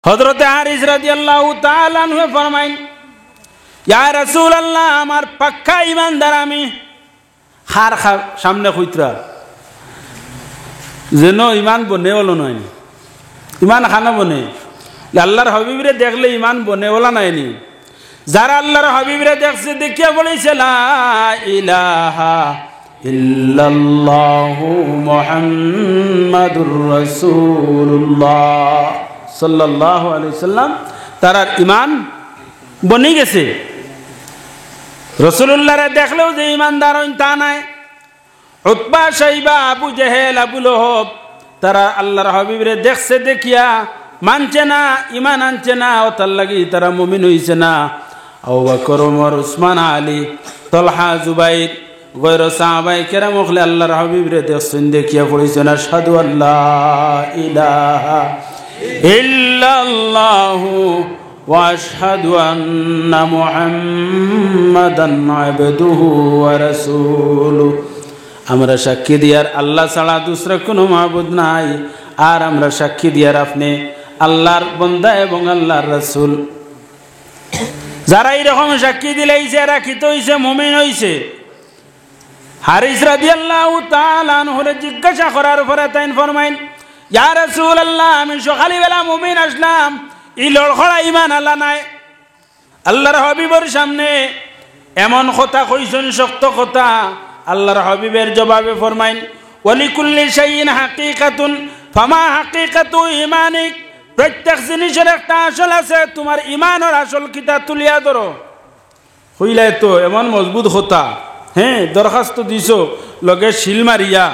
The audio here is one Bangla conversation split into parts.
হযরত আরিস রাদিয়াল্লাহু তাআলা আনহু ফরমাইন, ইয়া রাসূলুল্লাহ, আমার পাক্কা ঈমানদার আমি। হার সামনে কইতরা যেন ইমান বনে হলো নয়, ইমান খানা বনে। আল্লাহর হাবিবরে দেখলে ইমান বনে ওলা নাইনি। যারা আল্লাহর হাবিবরে দেখছে দেখিয়া বলেছে লা ইলাহা ইল্লাল্লাহু মুহাম্মাদুর রাসূলুল্লাহ সাল্লাল্লাহু আলাইহি সাল্লাম, তারার ইমান বনে গেছে। রাসূলুল্লাহরে দেখলেও যে ইমানদার হইন তা নাই। উতবা, শাইবা, আবু জেহেল, আবু লহব তারা আল্লাহর হাবিবরে দেখছে দেখিয়া মানছে না, ইমান আনছে না, ও তার লাগি তারা মুমিন হইছে না। আবু বকর, ওমর, উসমান, আলী, তলহা, জুবাইর গৈর সাহাবায়ে কেরাম হলে আল্লাহর হাবিবরে দেখছেন দেখিয়া পড়েছেন আশহাদু আল্লা ইলাহা ইল্লাল্লাহু ওয়া আশহাদু আন্না মুহাম্মাদান আবদুহু ওয়া রাসূলুহু। আমরা সাক্ষী দিয়ার আল্লাহ ছাড়া দুসরা কোনো মাবুদ নাই, আর আমরা সাক্ষী দিয়ার আপনি আল্লাহর বান্দা এবং আল্লাহর রাসূল। যারা এরকম সাক্ষী দিলেইছে এরা কি তো হইছে, মুমিন হইছে। হারিস রাদিয়াল্লাহু তাআলা আনহুরে জিজ্ঞাসা করার পরে তাইন ফরমাইন, ইয়া রাসূলুল্লাহ, আমি সকালে বেলা মুমিন আসলাম, এই লড়খড়া ইমান আল্লাহ নাই। আল্লাহর হাবিবের সামনে এমন কথা কইছেন, শক্ত কথা। আল্লাহর হাবিবের জবাবে ফরমাইন, ওয়ালিকুল্লি শাইইন হাকিকাতুন ফামা হাকিকাতু ঈমানিক। প্রত্যেক জিনিসের একটা আসল আছে, তোমার ইমানের আসল কিতা তুলিয়া ধরো। হইলে তো এমন মজবুত কথা, হ্যাঁ, দরখাস্ত দিছো লগে শিল মারিয়া,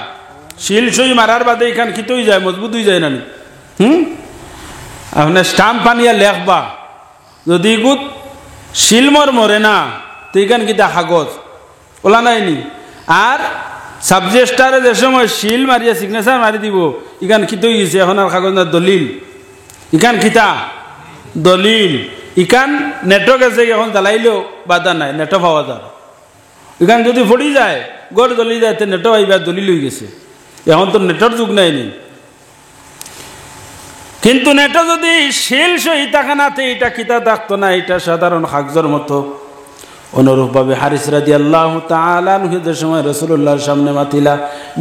শিল সই মারার বাদে এখান কিত হয়ে যায়, মজবুত হয়ে যায় না। আপনার স্টাম্প আনিয়া লেখবা, যদি গুত শিল মরে না তো এখান কিতা কাগজ ওলা নাইনি। আর সাবজেক্টারে যে সময় শিল মারিয়া সিগনেচার মারি দিব, ইখান কিত হয়ে গেছে, এখন আর কাগজ না, দলিল। ইখান কিতা দলিল। ইখান নেটও গেছে, এখন জ্বালাইলেও বাধা নাই, নেটও পাওয়া যায়। এখান যদি পড়ি যায়, গড় দলি যায়, তো নেটও আইবা দলিল হয়ে গেছে। এখন তো নেটর যুগ নাইনি। কিন্তু নেটও যদি শিল সহি থাকে না, তো এটা কিতা থাকতো না, এটা সাধারণ কাগজের মতো। অনুরূপভাবে হারিস রাদিয়াল্লাহু তাআলা আনহু যে সময় রাসূলুল্লাহর সামনে মাতিলা,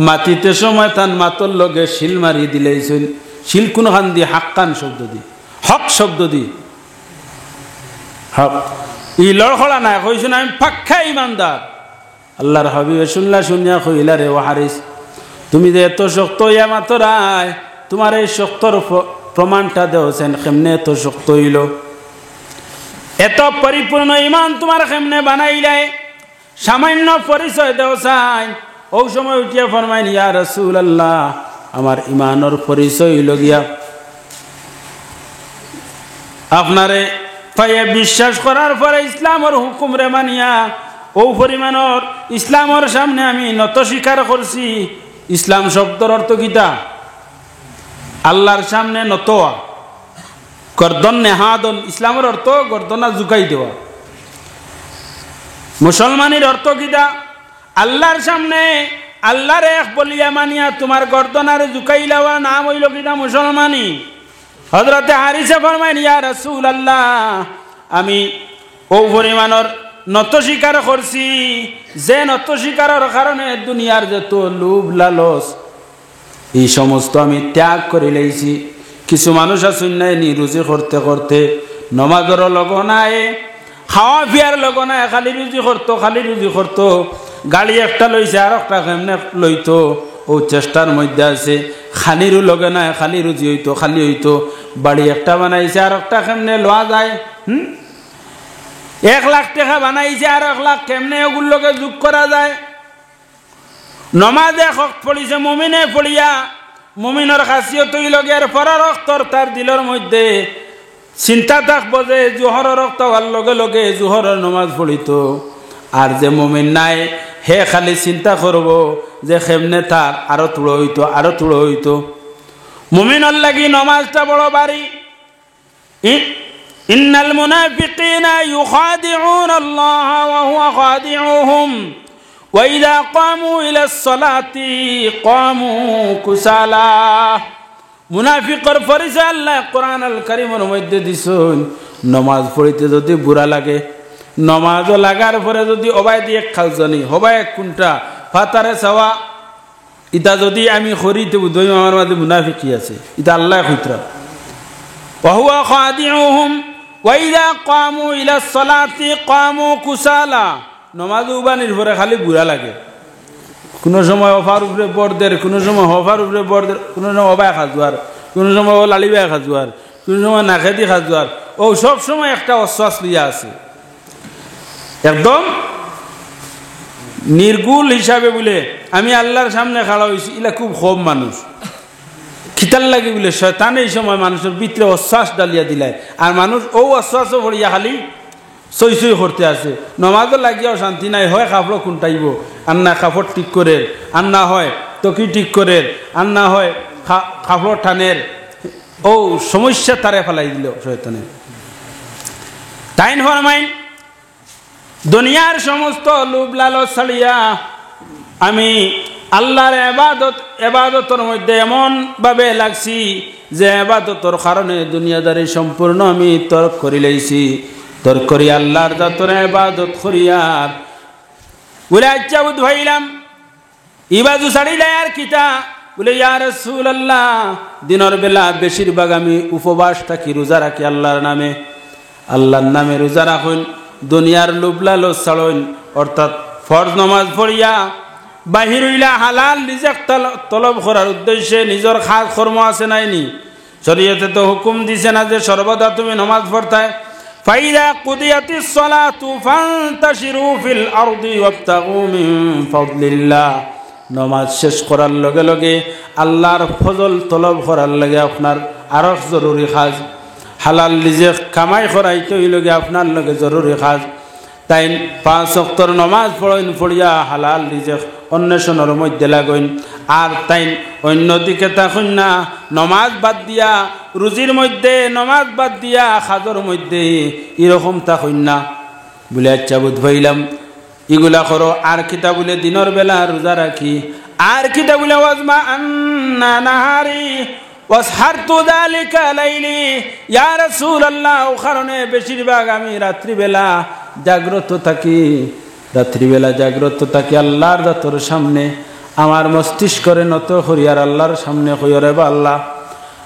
মাতিতে সময় তান মাতর লগে শিল মারি দিলেইছেন। শিল কোনখান দিয়ে? হাক্কান শব্দ দি, হক শব্দ দি, হক। ই লড়খড়া নাই, কইছেন আমি পাক্কা ইমানদার। আল্লাহর হাবিবে শুনিয়া কইলা, রে ও হারিস, তুমি যে এত শক্ত ইয়া মাতরায়, তোমার এই শক্তর প্রমাণটা দেওছেন, কেমনে এত শক্ত হইল? এত পরিপূর্ণ ইমান তোমার কেমনে বানাইলাই? সামান্য পরিচয় দেওছাই। ও সময় উঠিয়া ফরমাইন, ইয়া রাসূলুল্লাহ, আমার ইমানের পরিচয় হইল গিয়া আপনারে পাইয়া বিশ্বাস করার পরে ইসলামের হুকুম রে মানিয়া ও পরিমাণর ইসলামের সামনে আমি নত স্বীকার করছি। ইসলাম শব্দের অর্থ কিতা? আল্লাহর সামনে নত, গর্দন নেহাদন। ইসলামের অর্থ গর্দনা ঝুঁকাই দেওয়া। মুসলমানের অর্থ কিতা? আল্লাহর সামনে আল্লাহর এক বলিয়া মানিয়া তোমার গর্দনারে ঝুঁকাই লওয়া নাম হইল কিতা? মুসলমানি। হযরতে হারিসে ফরমাইন, ইয়া রাসূলুল্লাহ, আমি ও পরিমাণর নত স্বীকার করছি, যে নত স্বীকারের কারণে দুনিয়ার যত লোভ লালস এই সমস্ত আমি ত্যাগ করে লাইছি। কিছু মানুষ আছেন নাই, রুজি করতে করতে নমাজের লগ নাই, খাওয়া পিয়ার লগ নাই, খালি রুজি করতো, খালি রুজি করতো। গাড়ি একটা লইছে আর একটা কেমনে লইতো, ও চেষ্টার মধ্যে আছে। খালিরও লগে নাই, খালি রুজি হইতো, খালি হইতো। বাড়ি একটা বানাইছে আর একটা কেমনে লওয়া যায়। 1 লাখ টাকা বানাইছে আর 1 লাখ কেমনে ওগুলোকে যোগ করা যায়। নমাজে হক পড়িছে মুমিনে পড়িয়া, মুমিনের খাসিয়ত হইল গিয়ে পরার অক্তর তার দিলের মধ্যে চিন্তা থাকবো যে জোহরের রক্ত হওয়ার লগে লগে জোহরের নমাজ পড়িত। আর যে মুমিন নাই, হে খালি চিন্তা করব যে কেমনে তার আরো তুড়ো হইতো, আরো তুড়ো হইতো। মুমিনের লাগি নমাজটা বড় বাড়ি। ইন্নাল মুনাফিকিনা ইউখাদিউনা আল্লাহ ওয়া হুয়া খাদিউহুম ওয়া ইযা ক্বামু ইলাস সালাতি ক্বামু কুসালা মুনাফিকর পরিচয় আল্লাহ কোরআন আল কারীমের মধ্যে দিছেন নামাজ পড়িতে যদি বুড়া লাগে নামাজও লাগার পরে যদি অবাই দিয়ে খালজানি হবাই কোনটা ফাতারে চাওয়া ইটা যদি আমি করিতে বুঝই আমার মাঝে মুনাফিকি আছে ইটা আল্লাহ কইতরা ওয়াহুয়া খাদিউহুম ওয়া ইযা কামু ইলা সালাতি কামু কুসালা নামাজ উবানির পরে খালি বুড়া লাগে কোনো সময় অফার উপরে বড়দের কোনো সময় হফার উপরে বড়দের কোনো সময় অবাই খাজুয়ার কোনো সময় ও লালিবাই খাজুয়ার কোনো সময় নাখেদি খাজুয়ার ও সব সময় একটা অশ্বাস লিয়া আছে একদম নির্গুল হিসাবে বলে আমি আল্লাহর সামনে খাড়া হয়েছি এলা খুব কম মানুষ খিতাল লাগে বলে শয়তান এই সময় মানুষের ভিতরে অশ্বাস ডালিয়া দিলায় আর মানুষ ও অশ্বাসও ভরিয়া খালি সই সই করতে আছে নমাজও লাগিয়াও শান্তি নাই হয় কাপড় খুঁটাইব আর না কাপড় ঠিক করে আর না হয় তকি ঠিক করে আর না হয় কাপড় টানের ও সমস্যা তারে ফেলাই দিল শয়তানের তাইন ফরমাইন দুনিয়ার সমস্ত লোভ লালচ ছাড়িয়া আমি আল্লাহর এবাদতের মধ্যে এমন ভাবে লাগছি যে এবাদতের কারণে দুনিয়াদারি সম্পূর্ণ আমি তর্ক করি লাইছি তর্ক করি আল্লাহর জাতরে এবাদত করিয়ার বলে আচ্ছা বুধ ভাইলাম ইবাদু ছাড়িলে আর কিতা বলে ইয়া রাসূলুল্লাহ দিনের বেলা বেশিরভাগ আমি উপবাস থাকি রোজা রাখি আল্লাহর নামে রোজা রাখুন দুনিয়ার লোভ লালচ ছাড়ুন অর্থাৎ ফরজ নামাজ পড়িয়া বাহির হইলা হালাল রিজিক তলব করার উদ্দেশ্যে নিজের খাস কর্ম আছে নাইনি শরীয়তে তো হুকুম দিছে না যে সর্বদা তুমি নামাজ পড়তায় ফাইদা কুদিয়াতিস সালাতু ফান্তাশিরু ফিল আরদি ওয়াবতাগু মিন ফাদলিল্লাহ নামাজ শেষ করার লগে লগে আল্লাহর ফজল তলব করার লাগে আপনার আরো জরুরি কাজ হালাল রিজিক কামাই করাইতে হইলে আপনার লগে জরুরি কাজ তাই 5 ওয়াক্তের নামাজ পড়িয়া হালাল রিজিক অন্বেষণের মধ্যে লাগুন আর তাই অন্যদিকে তখন না নামাজ বাদ দিয়া রুজির মধ্যে নামাজ বাদ দিয়া খাজর মধ্যে এরকম তখন না বলে আচ্ছা বুঝ ভাইলাম এগুলা করো আর কিতা বলে দিনের বেলা রোজা রাখি আর কিতা বলে ওয়াজমা আন্না নাহারি ওয়াসহারতু যালিকা লাইলি ইয়া রাসূলুল্লাহ কারণে বেশিরভাগ আমি রাত্রিবেলা জাগ্রত থাকি আল্লাহর জাতর সামনে আমার মস্তিষ্করে নত করিয়ার আল্লাহর সামনে কইরে বা আল্লাহ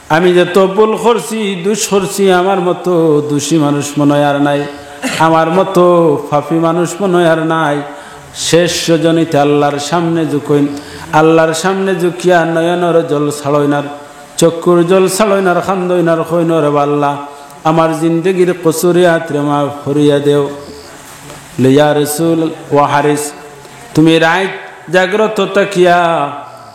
আমি যে তো ভুল করছি দোষ করছি আমার মতো দোষী মানুষ মনে আর নাই আমার মতো পাপী মানুষ মনে আর নাই শেষ রজনীতে আল্লাহর সামনে ঝুঁকইন আল্লাহর সামনে ঝুঁকিয়া নয়নের জল ছাড়ইনার চক্ষুর জল ছাড়ইনার খান্দইনার কইনরে বা আল্লাহ আমার জিন্দগির কসুরিয়াত মাফ করিয়া দেও ইয়া রাসূল ওয়া হারিস তুমি রাত জাগ্রত থাকিয়া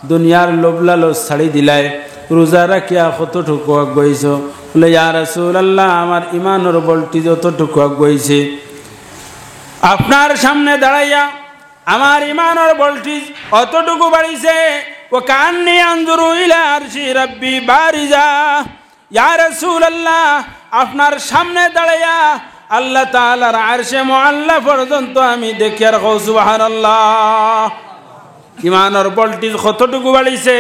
দুনিয়ার লোভ লালচ ছাড়ি দিলাই রোজা রাখিয়া কতটুকু আগাইছ বলে ইয়া রাসূলুল্লাহ আমার ইমানের বলটি যতটুকু আগাইছে আপনার সামনে দাঁড়াইয়া আমার ইমানের বলটি অতটুকু বাড়িছে ও কান্নি আনজুরু ইলা আরশি রাব্বি বারিজা ইয়া রাসূলুল্লাহ আপনার সামনে দাঁড়াইয়া আল্লাহ তাআলার আরশে মুআল্লা পর্যন্ত আমি দেখি আর কও সুবহানাল্লাহ ইমানের ভোল্টেজ কতটুকু বাড়িছে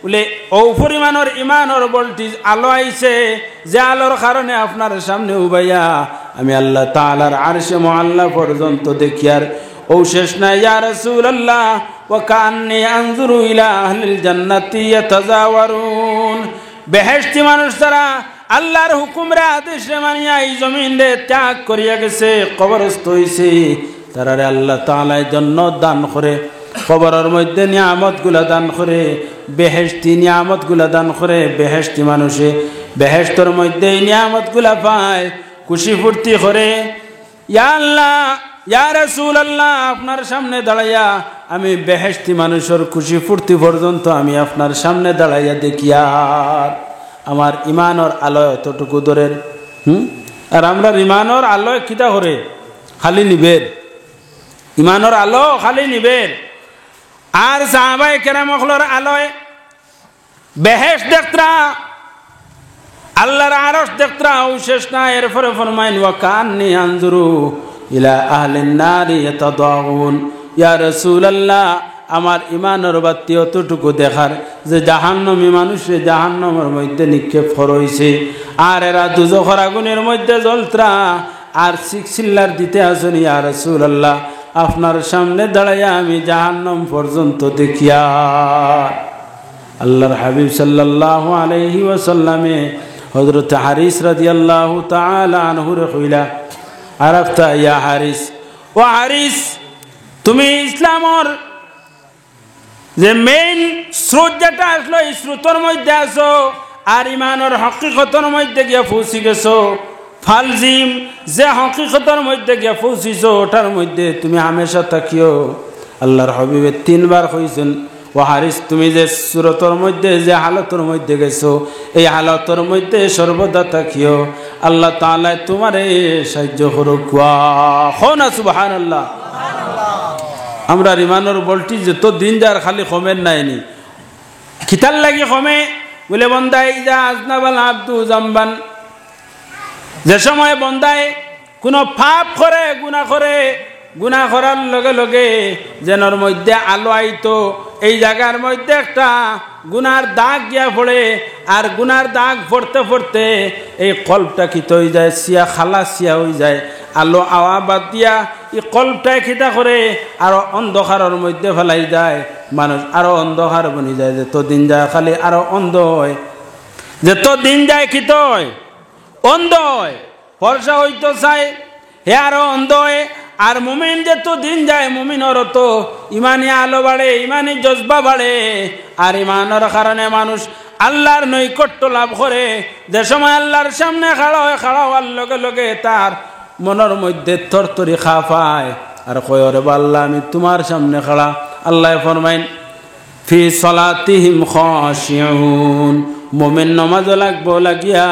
বলে ও পরিমাণের ইমানের ভোল্টেজ আলো আইছে যে আলোর কারণে আপনার সামনে উবাইয়া আমি আল্লাহ তাআলার আরশে মুআল্লা পর্যন্ত দেখি আর ও শেষ না ইয়া রাসূলুল্লাহ ওয়া কান্নি আনজুরু ইলা আহলিল জান্নাতি ইয়াতাজাওয়ারুন বেহেশতি মানুষ তারা আল্লাহর হুকুমরে আদেশে মানিয়া এই জমিন রে ত্যাগ করিয়া গেছে কবরস্থ হইছে তারারে আল্লাহ তাআলা জান্নাত দান করে কবরের মধ্যে নিয়ামতগুলা দান করে বেহেশতি নিয়ামতগুলা দান করে বেহেশতি মানুষে বেহেশতের মধ্যে নিয়ামতগুলা পায় খুশি ফুর্তি করে ইয়া আল্লাহ ইয়া রাসূলুল্লাহ আপনার সামনে দাঁড়াইয়া আমি বেহেশতি মানুষের খুশি ফুর্তি পর্যন্ত আমি আপনার সামনে দাঁড়াইয়া দেখি আর আমার ইমানের আলো এতটুকু দূরের আর আমরা ইমানের আলো কিতা করে খালি নিবের ইমানের আলো খালি নিবের আর সাহাবায়ে কেরামগুলোর আলোয় বেহেশত দেখতরা আল্লাহর আরশ দেখতরা ও শেষ না এরপরে ফরমাইন ওয়া কান্নি আনজুরু ইলা আহলিন নারি ইয়াতাদাউন ইয়া রাসূলুল্লাহ আমার ইমানের বাতি অতটুকু দেখার যে জাহান্নামী মানুষে জাহান্নামের মধ্যে নিক্ষেপ করইছে আর এরা দুজখের আগুনের মধ্যে জ্বলত্রা আর চিল্লার দিতে আসুন ইয়া রাসূলুল্লাহ আপনার সামনে দাঁড়াইয়া আমি জাহান্নাম পর্যন্ত দেখিয়া আল্লাহর হাবিব সাল্লাল্লাহু আলাইহি ওয়াসাল্লামে হযরত হারিস রাদিয়াল্লাহু তাআলা আনহু রে কইলা আরাফতা ইয়া হারিস ও হারিস তুমি ইসলামর যে মেইন স্রোত যেটা আসলো এই স্রোতের মধ্যে আছো আর ইমানের হকিকতের মধ্যে গিয়া পৌঁছে গেছো ফালজিম যে হকিকতের মধ্যে গিয়া পৌঁছিছো ওটার মধ্যে তুমি হামেশা থাকিও আল্লাহর হাবিবে তিনবার কইছেন ও হারিস তুমি যে সুরতর মধ্যে যে হালতের মধ্যে গেছো এই হালতের মধ্যে সর্বদা থাকিও আল্লাহ তাআলা তোমারে সাহায্য করুক না সুবহানাল্লাহ আমরা ইমানের বলটি যত দিন যার খালি কমেন নাইনি খিতাল লাগি কমে বলে বন্দাই যা আজনাবাল আব্দু জামবান যে সময় বন্দায় কোনো পাপ করে গুনাহ করার লগে লগে যেনর মধ্যে আলো আইতো এই জায়গার মধ্যে একটা গুনার দাগ গিয়া পড়ে আর গুনার দাগ পড়তে পড়তে এই কল্পটা খিত হয়ে যায় সিয়া খালাসিয়া হয়ে যায় আলো আওয়া বাদ দিয়া এই কল্পটায় খিতা করে আরো অন্ধকারের মধ্যে ফেলাই যায় মানুষ আরো অন্ধকার বনি যায় যত দিন যায় খালি আরো অন্ধ হয় যত দিন যায় খিত হয় অন্ধ হয় ফর্সা হইতো চাই হে আরো অন্ধ হয় আর মুমিন যত দিন যায় মুমিনের তো ইমানি আলো বাড়ে ইমানি জজবা বাড়ে আর ইমানের কারণে মানুষ আল্লাহর নৈকট্য লাভ করে যে সময় আল্লাহর সামনে খাড়া হওয়ার লগে লগে তার মনের মধ্যে থরথরি খাফায় আর কয় রে আল্লাহ আমি তোমার সামনে খাড়া আল্লাহ ফরমাইন ফি সলাতিহিম খাশিউন মুমিন নামাজ লাগবো লাগিয়া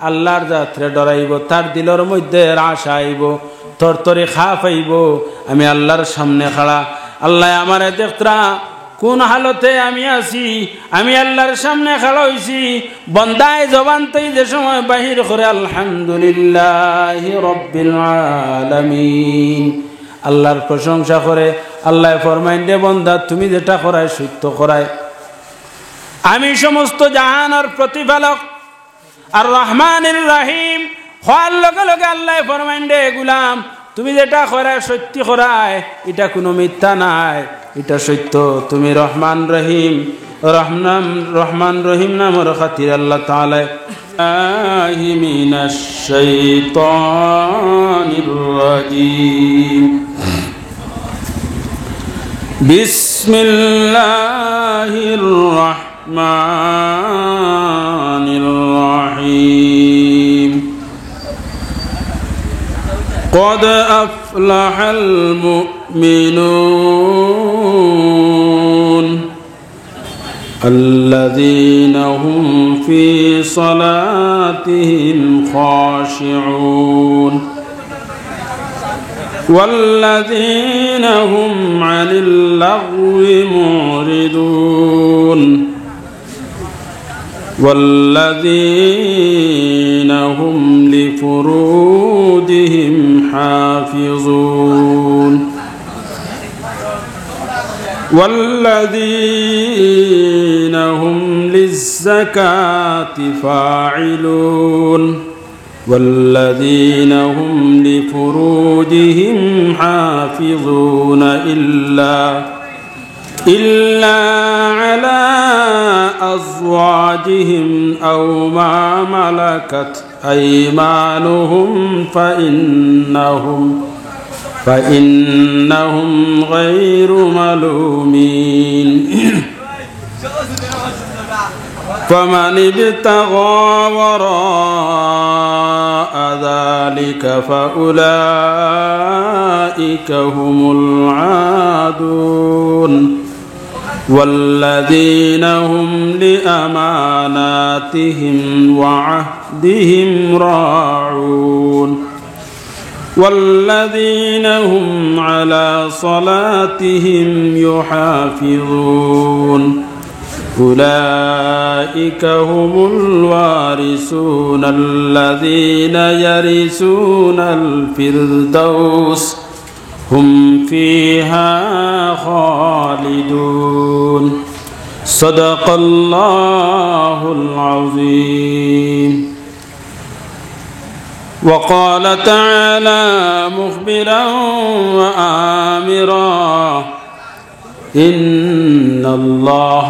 আল্লাহর যাত্রে ডরাইব তার দিলের মধ্যে আশা আইব তরতরে খাফ আইব আমি আল্লাহর সামনে খাড়া আল্লাহ আমারে দেখতরা কোন হালতে আমি আছি আমি আল্লাহর সামনে খাড়া হইছি বন্দায় জবানতেই যে সময় বাহির করে আলহামদুলিল্লাহি রাব্বিল আলামিন আল্লাহর প্রশংসা করে আল্লাহ ফরমাইন দে বন্দা তুমি যেটা করায় সত্য করায় আমি সমস্ত জাহানের প্রতিপালক আর রহমানির রহিম হওয়ার লগে লগে আল্লাহ ফরমাইন দে গুলাম তুমি যেটা করায় সত্যি করায় এটা কোনো মিথ্যা নাই এটা সত্য তুমি রহমান রহিম নামের খাতির আল্লাহ তাআলা মিনাশ শাইতানির রাজিম বিসমিল্লাহির রাহমানির রাহিম قد أفلح المؤمنون الذين هم في صلاتهم خاشعون والذين هم عن اللغو معرضون والذين هم لفروجهم حافظون والذين هم للزكاة فاعلون والذين هم لفروجهم حافظون إلا على أزواجهم أو ما ملكت أيمانهم فإنهم غير ملومين فمن ابتغى وراء ذلك فأولئك هم العادون والذين هم لأماناتهم وعهدهم راعون والذين هم على صلاتهم يحافظون أولئك هم الوارثون الذين يرثون الفردوس هم فيها خالدون صدق الله العظيم. وقال تعالى مخبرا وآمرا إن الله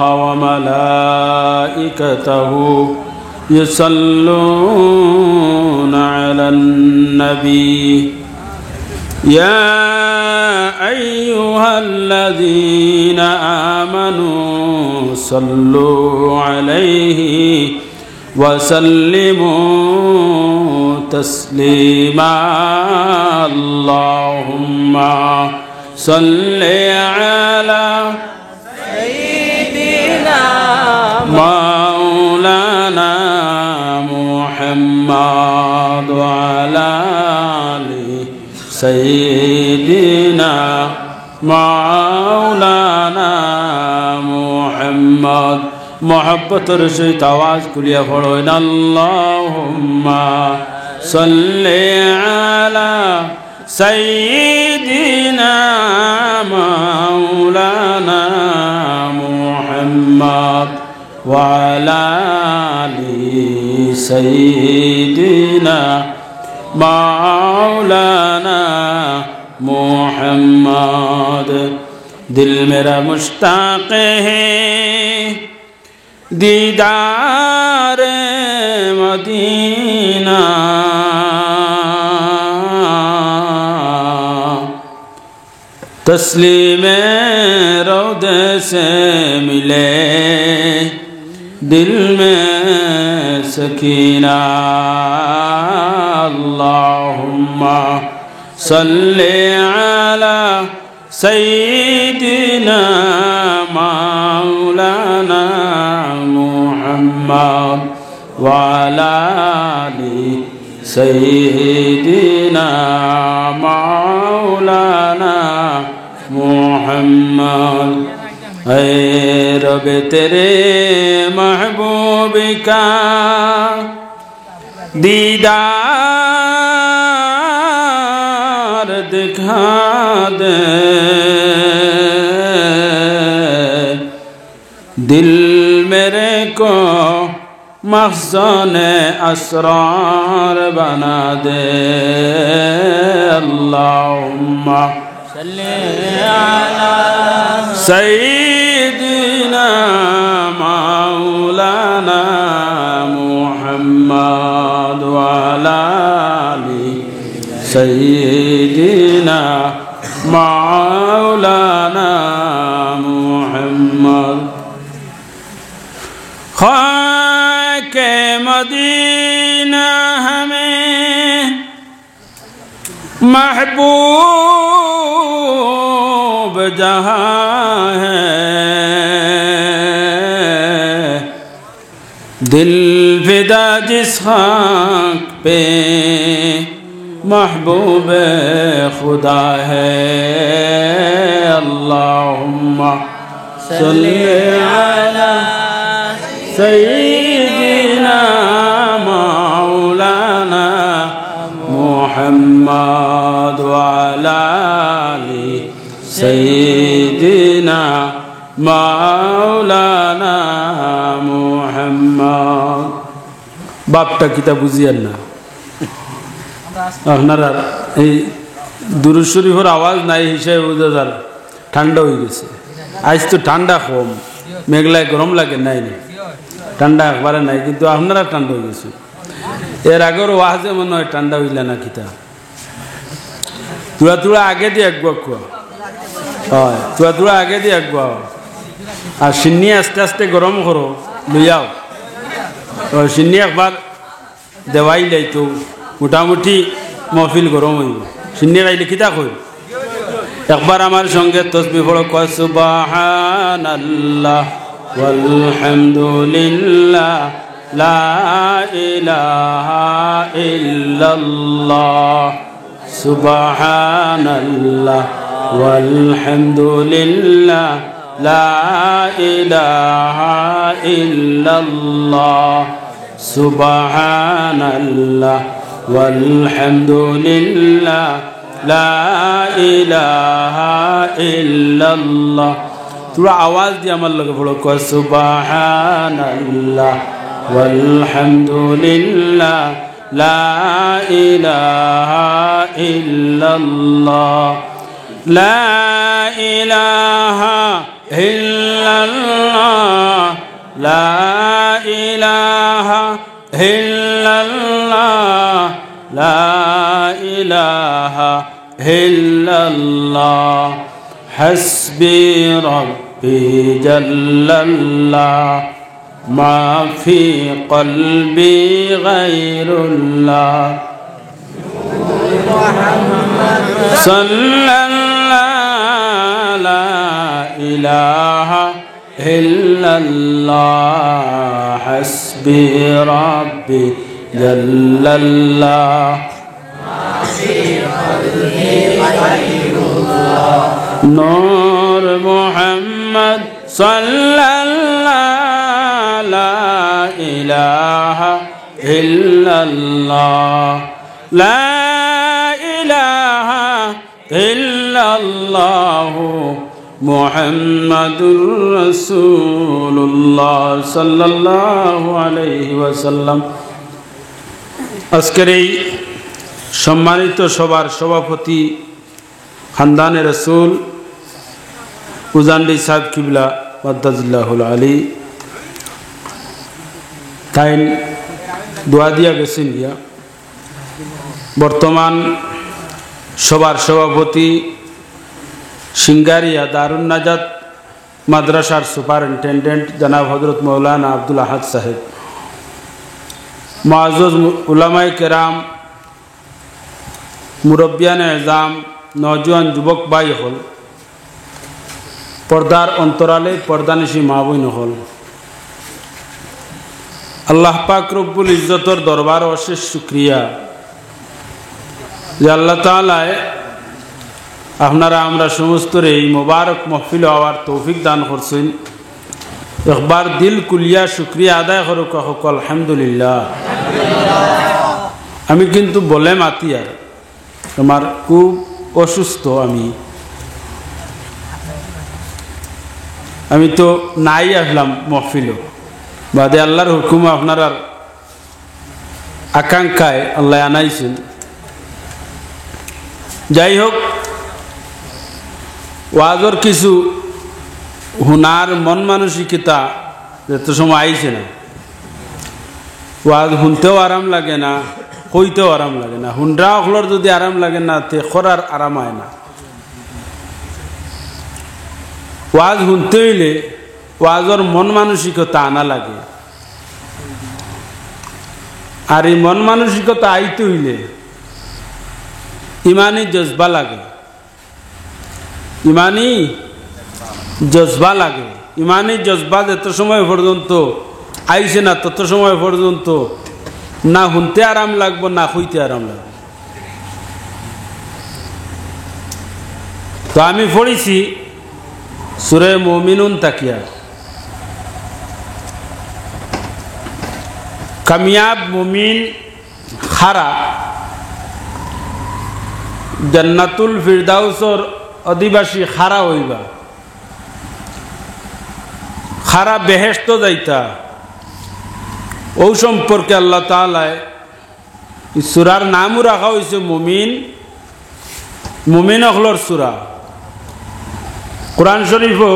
وملائكته يصلون على النبي يا أيها الذين آمنوا صلوا عليه وسلموا تسليما اللهم صل على سيدنا مولانا محمد وعلى آل سيدنا مولانا محمد محبت رسيت आवाज कुलिया पढ़ो اللهم صل على سيدنا مولانا محمد وعلى آل سيدنا مولانا محمد दिल मेरा मुश्ताक़ है दीदार मदीना तस्लीम रौदे से मिले दिल में सकीना अल्लाहुम्मा सल्ली अला सय्यिदिना मौलाना मुहम्मद व अला आलि सय्यिदिना मौलाना मुहम्मद। ऐ रब तेरे महबूब का दीदार दिखा दे दिल मेरे को मखज़न असरार बना दे अल्लाहुम्मा सल्ली अला सय्यिदिना मौलाना मुहम्मद व अला आलि सय्यिदिना मौलाना मुहम्मद। खाके मदीना हमें महबूब जहाँ है दिल फिदा जिस खाक पे महबूब खुदा है अल्लाहुम्मा सल्ली अला सय्यिदिना मौलाना मुहम्मद व अला आलि सय्यिदिना मौलाना मुहम्मद। बापटा किता बुझिয়েন না আপনারা এই দুরূদ শরীফের আওয়াজ নাই হিসেবে বোঝা যায় ঠান্ডা হয়ে গেছে। আজ তো ঠান্ডা কম মেঘলায় গরম লাগে নাই ঠান্ডা একবারে নাই কিন্তু আপনারা ঠান্ডা হয়ে গেছে। এর আগের ওয়াজে মনে হয় ঠান্ডা হইলে না কিতা তুলা তুলা আগে দিয়ে একবার খুয়া হয় তুলা তুলা আগে দিয়ে একবার আর সিন্নি আস্তে আস্তে গরম করো লইয়াও সিন্নি একবার দেওয়াই যাইতো মোটামুটি মহফিল গরম হইব সিন্নি গাইলে কিতা কই একবার আমার সঙ্গে তসবিহ পড়ো কয় সুবহানাল্লাহ ওয়ালহামদুলিল্লাহ লা ইলাহা ইল্লাল্লাহ সুবহানাল্লাহ ওয়ালহামদুলিল্লাহ লা ইলাহা ইল্লাল্লাহ সুবহানাল্লাহ ওয়ালহামদুলিল্লাহ লা ইলাহা ইল্লাল্লাহ। তোরা আওয়াজ দিয়ে আমার লগে পড়ো, কয় সুবহানাল্লাহ ওয়ালহামদুলিল্লাহ লা ইলাহা ইল্লাল্লাহ লা ইলাহা ইল্লাল্লাহ লা ইলাহা ইল্লাল্লাহ লা ইলাহা ইল্লাল্লাহ হাসবি রাব্বি জাল্লাল্লাহ মা ফি কলবি গায়রুল্লাহ সাল্লাল্লাহু লা ইলাহা ইল্লাল্লাহ হাসবি রাব্বি জাল্লাল্লাহ মা ফি কলবি গায়রুল্লাহ নূর মুহাম্মদ সাল্লাল্লাহু লা ইলাহা ইল্লাল্লাহ লা ইলাহা ইল্লাল্লাহ মুহাম্মাদুর রাসূলুল্লাহ সাল্লাল্লাহু আলাইহি ওয়াসাল্লাম। আজকের এই সম্মানিত সভার সভাপতি খানদানে রসুল উজান্ডি সাহেব কিবলা মাদ্দাজিল্লাহুল আলী তাইন দোয়া দিয়া গেছেন গিয়া। বর্তমান সভার সভাপতি সিঙ্গারিয়া দারুন নাজাত মাদ্রাসার সুপারিনটেন্ডেন্ট জনাব হজরত মৌলানা আব্দুল আহাদ সাহেব, মুআজ্জজ উলামায়ে কেরাম, মুরব্বিয়ানে এজাম, নওজোয়ান যুবক ভাই হল, পর্দার অন্তরালে পর্দানিশী মা বোন হল, আল্লাহ পাক রব্বুল ইজ্জতর দরবার অশেষ শুকরিয়া যে আল্লাহ তাআলায় আপনারা আমরা সমস্তর এই মোবারক মহফিল হওয়ার তৌফিক দান করছেন। একবার দিল কুলিয়া শুকরিয়া আদায় করুক আলহামদুলিল্লাহ। আমি কিন্তু বলে মাতি আর আমার খুব অসুস্থ, আমি তো নাই আসলাম মহফিল বাদে আল্লাহর হুকুম আপনার আকাঙ্ক্ষায় আল্লাহ আনাইছেন। যাই হোক, ওয়াজর কিছু হুনার মন মানসিকতা যত সময় আইছে না, ওয়াজ শুনতেও আরাম লাগে না, কইতেও আরাম লাগে না, হুন্ডা অখলর যদি আরাম লাগে না তে খরার আরাম হয় না। ওয়াজ শুনতে হইলে ওয়াজর মন মানসিকতা আনা লাগে, আর এই মন মানসিকতা আইতে হইলে ইমানি জজবা লাগে, ইমানি জজবা লাগে। ইমানি জজবা যত সময় পর্যন্ত আইছে না তত সময় পর্যন্ত না শুনতে আরাম লাগবো না হইতে আরাম লাগবে। তো আমি পড়েছি সূরা মুমিনুন তাকিয়া, কামিয়াব মুমিন খারা জান্নাতুল ফিরদাউসর অধিবাসী খারা হইবা, খারা বেহেশত যাইতা। ও সম্পর্কে আল্লাহ তাআলা সূরার নামও রাখা হয়েছে মুমিন, মুমিন অখলর সূরা। কোরআন শরীফও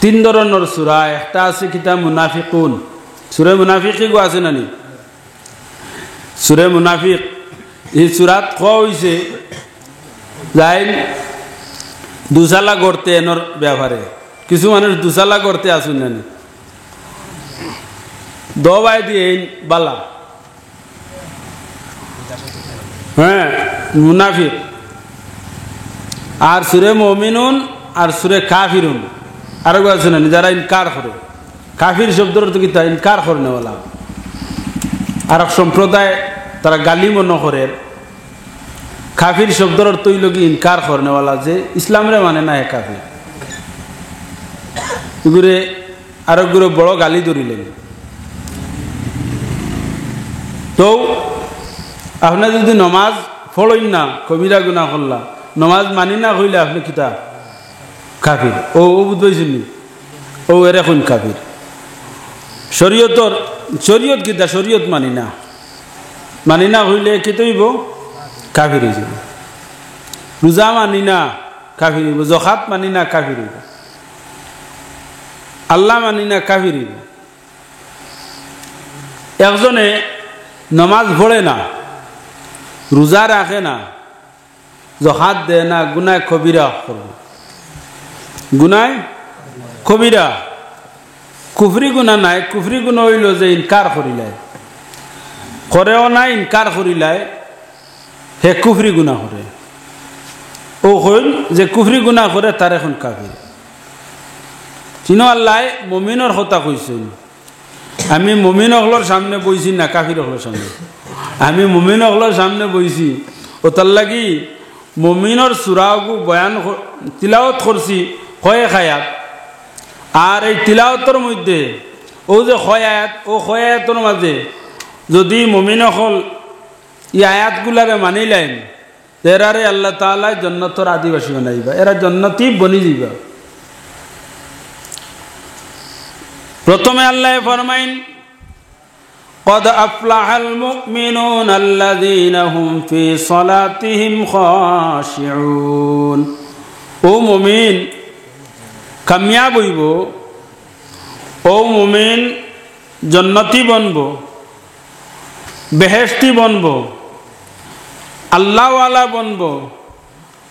3 ধরনের সূরা, একটা আছে কিতাব মুনাফিকুন, সূরা মুনাফিকও আছে নানি, সূরা মুনাফিক। এই সূরাত কোয়া হইছে যাই দুসালা করতে এনর ব্যবহারে, কিছু মানুষ দুসালা করতে আসুন নানি দবাই দিয়ে বালা, হ্যাঁ মুনাফিক। আর সূরা মুমিনুন আর সূরা কাফিরুন আরো আছে না, যারা ইনকার করে। কাফির শব্দের অর্থ কি? ইনকার করেনা। আর এক সম্প্রদায় তারা গালি মনে করে, কাফির শব্দের অর্থ হইল কি ইনকার করেনা, যে ইসলামরে মানে না কাফির। এগুলো আরেকগুলো বড় গালি ধরিলেন। তো আপনার যদি নমাজ ফলইন না কবিরা গুনাহ করলা নমাজ মানি না কইলে আপনি কিতা কাফির ও বুঝবেন ও এরা কোন কাফির শরীয়ত কিতা শরীয়ত মানি না হইলে কি তৈব কাফির হয়ে যাব রোজা মানি না কাফির হইব জখাত মানি না কাফির হইব আল্লাহ মানি না কাফির হইব একজনে নমাজ পড়ে না রোজা রাখে না জখাত দেয় না গুনায় কবিরা করবে গুনায় কবিরা কুফরি গুণা নাই কুফরি গুণ হইল যে ইনকার করিলাই করেও নাই ইনকার করিলাই হে কুফরি গুণা করে ও হইল যে কুফরি গুণা করে তার এখন কাফির চিনো আল্লাহ মমিনের কথা কইছেন আমি মমিন হকলর সামনে বইছি না কাফির হকলর সামনে আমি মমিন হকলর সামনে বইছি ও তার লাগি মমিনের সুরাগু বয়ান তিলাওয়াত করছি কয়েক আয়াত আর এই তিলাওয়াতের মধ্যে ও যে কয় আয়াতের মাঝে যদি মমিন হল এই আয়াতগুলারে মানিলেন এরারে আল্লাহ তাআলা জান্নাতের আদিবাসী বানাইবা এরা জান্নাতি বনি যাইবা প্রথমে আল্লাহ ফরমাইন قد أفلح المؤمنون الذين هم في صلاتهم خاشعون ও মুমিন কামিয়াব হইব ও মুমিন জান্নাতি বনব বেহেশতি বনব আল্লাহওয়ালা বনব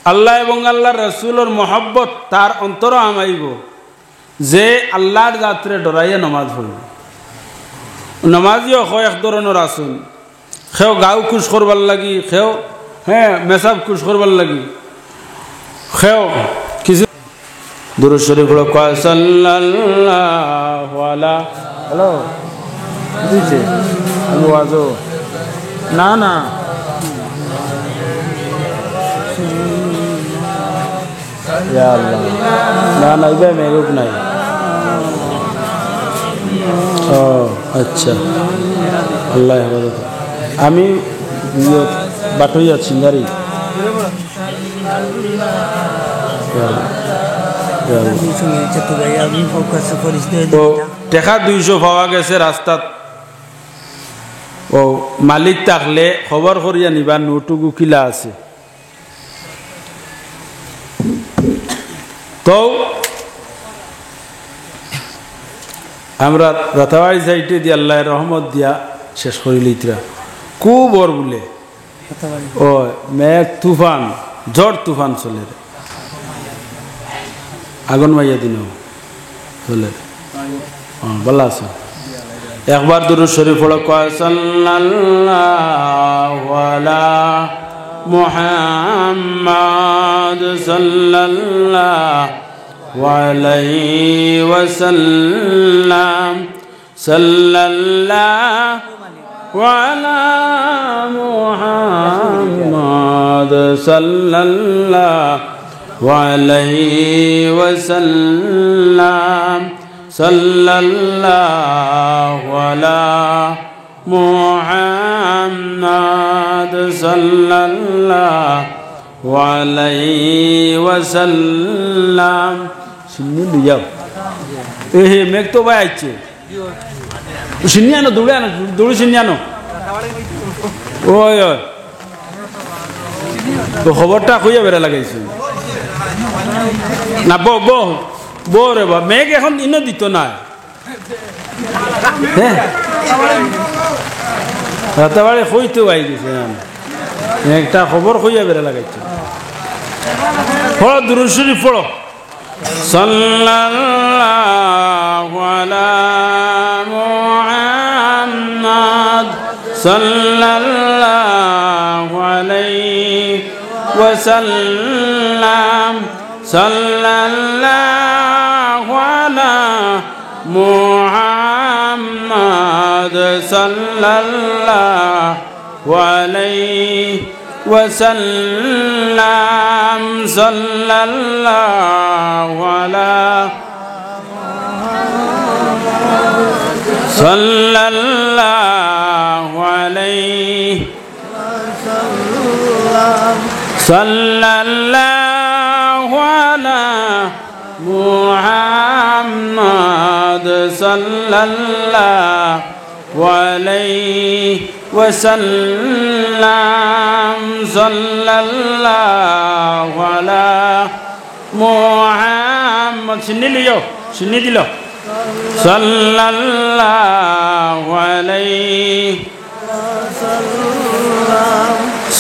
আল্লাহ এবং আল্লাহর রাসূলের মহব্বত তার অন্তর আমাইব যে আল্লাহর যাত্রে ডরাইয়া নমাজ পড়বে নমাজিও এক ধরনের আসুন সেও গাও খুশ করবার লাগি সেও মেসাব খুশ করবার লাগি সেও কিছু দুরূদ শরীফ হলো সাল্লাল্লাহু আলা হ্যালো বুঝছে আমি ওয়াজো না ইয়া আল্লাহ না ইবে মেরুক নাই ও আচ্ছা আল্লাহ হেফাজত আমি বাটই আছি গাড়ি টেকা 200 পাওয়া গেছে রাস্তাত ও মালিক থাকলে খবর করিয়া নিবা নোটুকু কিলা আছে তো আমরা রাতাবাড়ি সাইটে দিয়ে আল্লাহর রহমত দিয়া শেষ করিল ইতরা খুব ওর বলে ও মেঘ তুফান ঝড় তুফান চলে আগুন মাইয়া দিন চলে ভালো আছে একবার দুরূদ শরীফ পড়ো সাল্লাল্লাহু আলা মুহাম্মাদ সাল্লাল্লাহু আলাইহি ওয়াসাল্লাম সাল্লাল্লাহু আলা মুহাম্মাদ সাল্লাল্লাহু আলাইহি ওয়াসাল্লাম সাল্লাল্লাহু আলা মুহাম্মাদ সাল্লাল্লাহু আলাইহি ওয়াসাল্লাম শুনি লিয়াও এ মেঘ তো ভাই আইছে শুনি আনো দৌড়ে শুনি আনো ওই ওই তো খবরটা কইয়া বেড়া লাগাইছে না বো রে বা মেঘ এখন ইনো দিত না হ্যাঁ রাতাবাড়ি কইতে আই গেছে একটা খবর কইয়া বেড়া লাগাইছে পড়ো দুরূদ শরীফ পড়ো সাল্লাল্লাহু আলা মুহাম্মাদ সাল্লাল্লাহু আলাইহি ওয়াসাল্লাম সাল্লাল্লাহু আলা মুহাম্মাদ সাল্লাল্লাহু আলাইহি ওয়াসাল্লাম সাল্লাল্লাহু আলা সাল্লাল্লাহু আলাইহি সাল্লাল্লাহু আলা মুহাম্মাদ সাল্লাল্লাহু আলাইহি ওয়াসাল্লাম সাল্লাল্লাহু আলা মুহাম্মদ শুনি দিল সাল্লাল্লাহু আলাইহি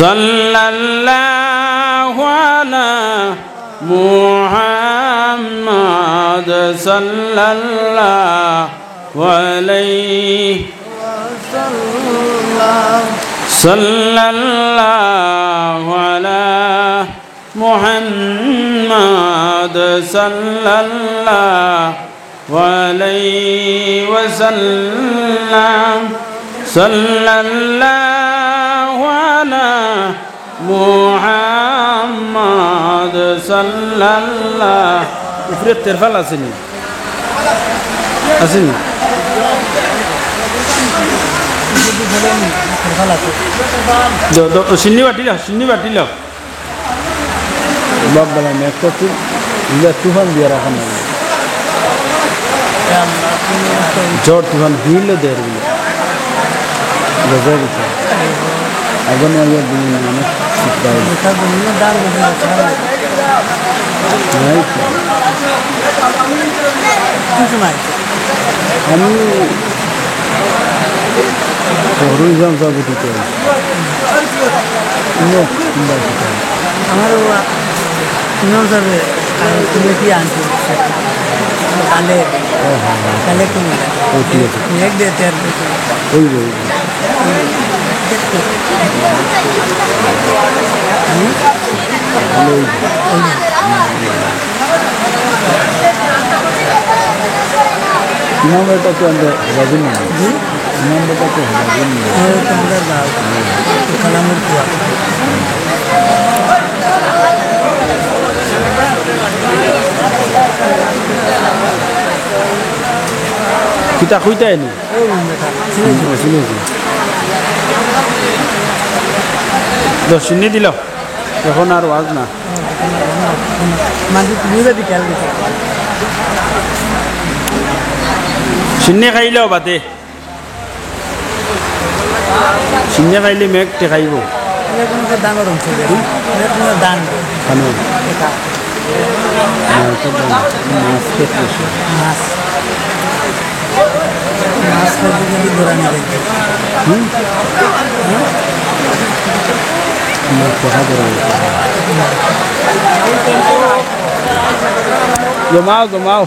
সাল্লাল্লাহু আলা মুহাম্মাদ সাল্লাল্লাহু আলাইহি সাল্লাল্লাহু আলা মুহাম্মাদ সাল্লাল্লাহু আলাইহি ওয়াসাল্লাম সাল্লাল্লাহু আলা মুহাম্মাদ সাল্লাল্লাহু উপরে তেরফাল আসেনি সিন্নি বাটিল বাপ বলা একটা তুফান দিয়ে রাখা না ঝড় তুফান হিল দেয় আগুন অনেক আমি শহরই যাম যাবো দিতে আমারও যাবে তুমি কি আনছো কালে কালে তুমি ঠিক আছে এক দিতে আর ওই ইমামটা তো আমরা রাজি না ইমামটা তো রাজি না কালামের কুয়া কিতা কইতাই নি দর্শনী দিল এখন আর ওয়াজ না সিন্নি খাইলেও বাদে সিন্নি খাইলে মেঘ টেকাইব ডাঙর অংশ দান মাছ ধরা নেবে ঘুমাও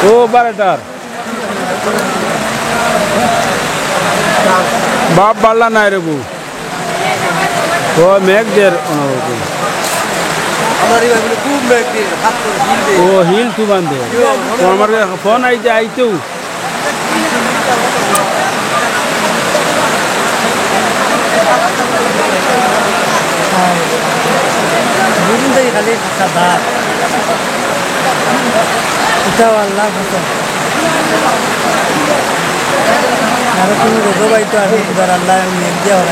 ও বারোটার বাপ বাড়লা নাই রে বউ ও মেঘ দের ও হিল তু বান্ধে আমার ফোন আইতেও খালি এটাও আল্লাহ আরো তুমি রোগ পাইতো আর আল্লাহ মেঘ দেওয়া